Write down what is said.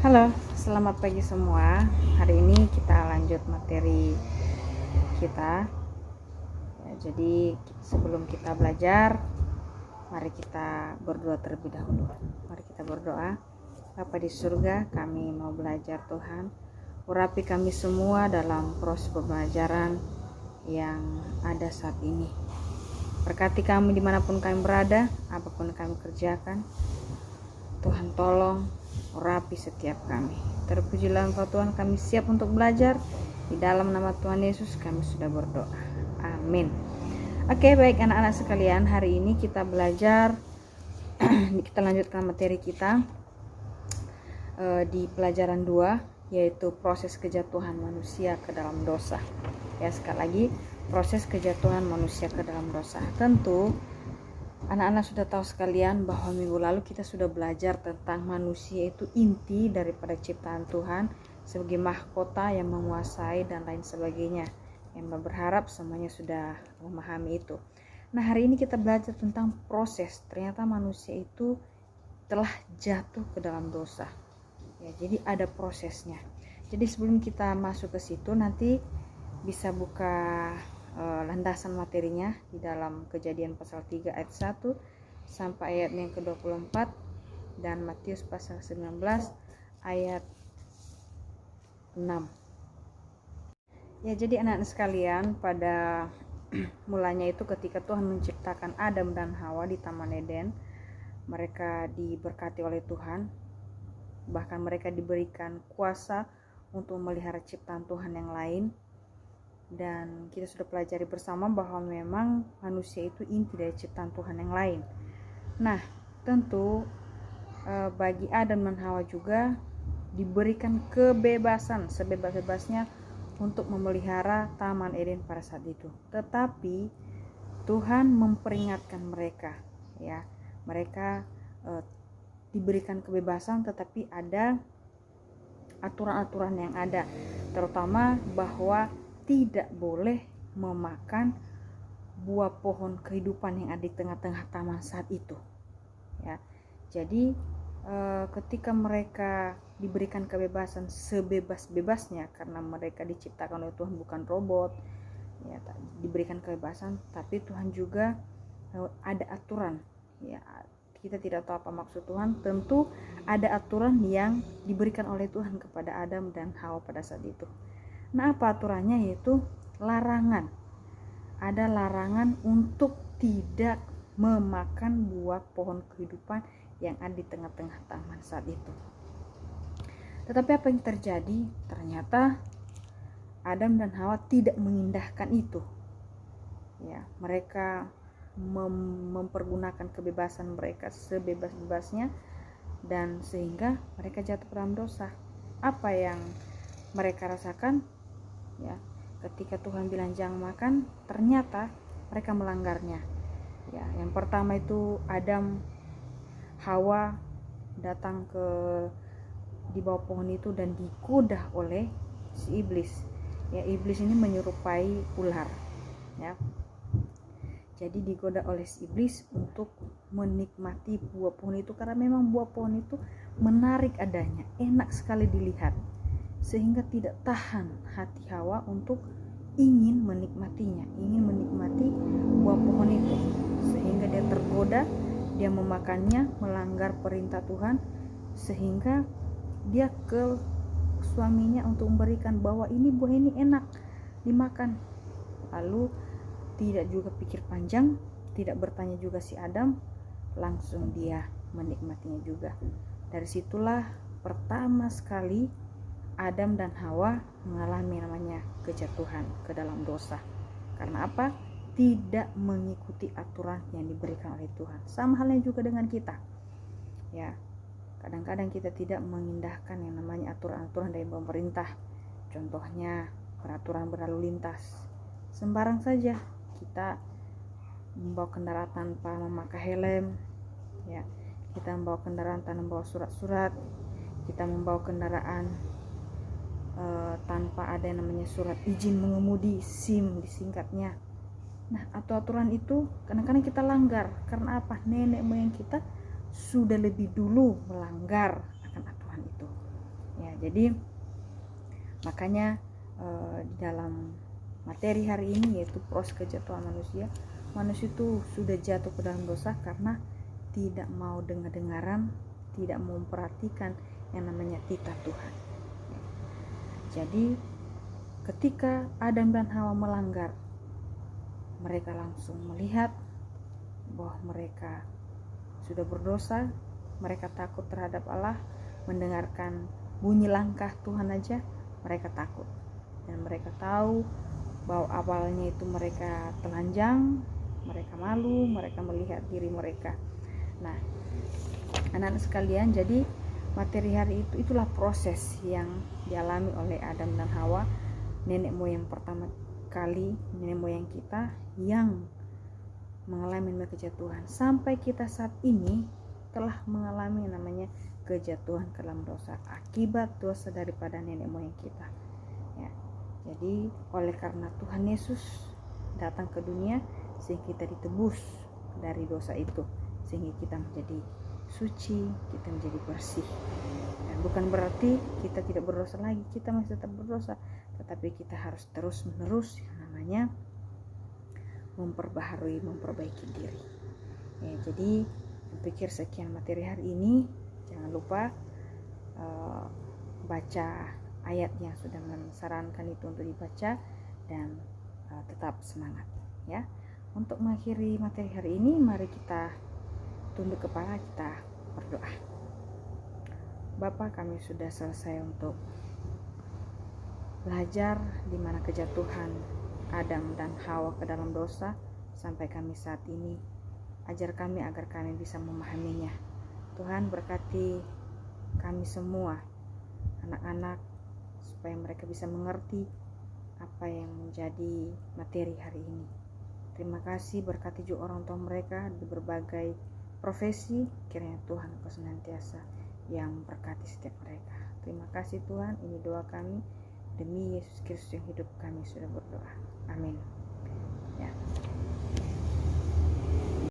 Halo, selamat pagi semua. Hari ini kita lanjut materi kita. Jadi sebelum kita belajar, mari kita berdoa terlebih dahulu. Mari kita berdoa. Bapa di surga, kami mau belajar Tuhan. Urapi kami semua dalam proses pembelajaran yang ada saat ini. Berkati kami dimanapun kami berada, apapun kami kerjakan. Tuhan tolong urapi setiap kami. Terpujilah Engkau Tuhan, kami siap untuk belajar. Di dalam nama Tuhan Yesus kami sudah berdoa. Amin. Oke, baik anak-anak sekalian, hari ini kita belajar kita lanjutkan materi kita di pelajaran 2, yaitu proses kejatuhan manusia ke dalam dosa. Ya, sekali lagi, proses kejatuhan manusia ke dalam dosa. Tentu anak-anak sudah tahu sekalian bahwa minggu lalu kita sudah belajar tentang manusia itu inti daripada ciptaan Tuhan, sebagai mahkota yang menguasai dan lain sebagainya. Yang berharap semuanya sudah memahami itu. Nah, hari ini kita belajar tentang proses. Ternyata manusia itu telah jatuh ke dalam dosa. Ya, jadi ada prosesnya. Jadi sebelum kita masuk ke situ, nanti bisa buka landasan materinya di dalam Kejadian pasal 3 ayat 1 sampai ayat yang ke-24 dan Matius pasal 19 ayat 6. Ya, jadi anak-anak sekalian, pada mulanya itu ketika Tuhan menciptakan Adam dan Hawa di Taman Eden, mereka diberkati oleh Tuhan, bahkan mereka diberikan kuasa untuk memelihara ciptaan Tuhan yang lain. Dan kita sudah pelajari bersama bahwa memang manusia itu inti dari ciptaan Tuhan yang lain. Nah, tentu bagi Adam dan Hawa juga diberikan kebebasan sebebas-bebasnya untuk memelihara Taman Eden pada saat itu. Tetapi Tuhan memperingatkan mereka, ya, mereka diberikan kebebasan, tetapi ada aturan-aturan yang ada, terutama bahwa tidak boleh memakan buah pohon kehidupan yang ada di tengah-tengah taman saat itu. Ya, jadi ketika mereka diberikan kebebasan sebebas-bebasnya, karena mereka diciptakan oleh Tuhan, bukan robot, ya, diberikan kebebasan, tapi Tuhan juga ada aturan. Ya, kita tidak tahu apa maksud Tuhan. Tentu ada aturan yang diberikan oleh Tuhan kepada Adam dan Hawa pada saat itu. Nah, apa aturannya? Yaitu larangan. Ada larangan untuk tidak memakan buah pohon kehidupan yang ada di tengah-tengah taman saat itu. Tetapi apa yang terjadi? Ternyata Adam dan Hawa tidak mengindahkan itu. Ya, mereka mempergunakan kebebasan mereka sebebas-bebasnya, dan sehingga mereka jatuh ke dalam dosa. Apa yang mereka rasakan? Ya, ketika Tuhan bilang jangan makan, ternyata mereka melanggarnya. Ya, yang pertama itu Adam, Hawa datang di bawah pohon itu dan digoda oleh si iblis. Ya, iblis ini menyerupai ular. Ya, jadi digoda oleh si iblis untuk menikmati buah pohon itu, karena memang buah pohon itu menarik adanya, enak sekali dilihat, sehingga tidak tahan hati Hawa untuk ingin menikmatinya, ingin menikmati buah pohon itu, sehingga dia tergoda, dia memakannya, melanggar perintah Tuhan, sehingga dia ke suaminya untuk memberikan bahwa ini buah ini enak dimakan. Lalu tidak juga pikir panjang, tidak bertanya juga si Adam, langsung dia menikmatinya juga. Dari situlah pertama sekali Adam dan Hawa mengalami namanya kejatuhan ke dalam dosa. Karena apa? Tidak mengikuti aturan yang diberikan oleh Tuhan. Sama halnya juga dengan kita. Ya, kadang-kadang kita tidak mengindahkan yang namanya aturan-aturan dari pemerintah. Contohnya peraturan berlalu lintas. Sembarang saja kita membawa kendaraan tanpa memakai helm. Ya, kita membawa kendaraan tanpa membawa surat-surat. Kita membawa kendaraan tanpa ada yang namanya surat izin mengemudi, SIM disingkatnya. Nah, aturan itu kadang-kadang kita langgar. Karena apa? Nenek moyang kita sudah lebih dulu melanggar akan aturan itu. Jadi makanya di dalam materi hari ini, yaitu proses kejatuhan manusia itu sudah jatuh ke dalam dosa karena tidak mau dengar-dengaran, tidak mau memperhatikan yang namanya titah Tuhan. Jadi ketika Adam dan Hawa melanggar, mereka langsung melihat bahwa mereka sudah berdosa. Mereka takut terhadap Allah, mendengarkan bunyi langkah Tuhan aja mereka takut, dan mereka tahu bahwa awalnya itu mereka telanjang, mereka malu, mereka melihat diri mereka. Nah, anak-anak sekalian, jadi materi hari itu itulah proses yang dialami oleh Adam dan Hawa, nenek moyang pertama kali, nenek moyang kita yang mengalami kejatuhan. Sampai kita saat ini telah mengalami namanya kejatuhan ke dalam dosa akibat dosa daripada nenek moyang kita. Ya. Jadi oleh karena Tuhan Yesus datang ke dunia sehingga kita ditebus dari dosa itu, sehingga kita menjadi suci, kita menjadi bersih. Dan bukan berarti kita tidak berdosa lagi, kita masih tetap berdosa, tetapi kita harus terus-menerus yang namanya memperbaiki diri. Ya, jadi pikir sekian materi hari ini. Jangan lupa baca ayat yang sudah mensarankan itu untuk dibaca, dan tetap semangat ya. Untuk mengakhiri materi hari ini, mari kita tunduk kepala, kita berdoa. Bapa, kami sudah selesai untuk belajar di mana kejatuhan Adam dan Hawa ke dalam dosa sampai kami saat ini. Ajar kami agar kami bisa memahaminya. Tuhan, berkati kami semua, anak-anak, supaya mereka bisa mengerti apa yang menjadi materi hari ini. Terima kasih, berkati juga orang tua mereka di berbagai profesi. Kiranya Tuhan Engkau senantiasa yang berkati setiap mereka. Terima kasih Tuhan, ini doa kami demi Yesus Kristus yang hidup, kami sudah berdoa. Amin. Ya.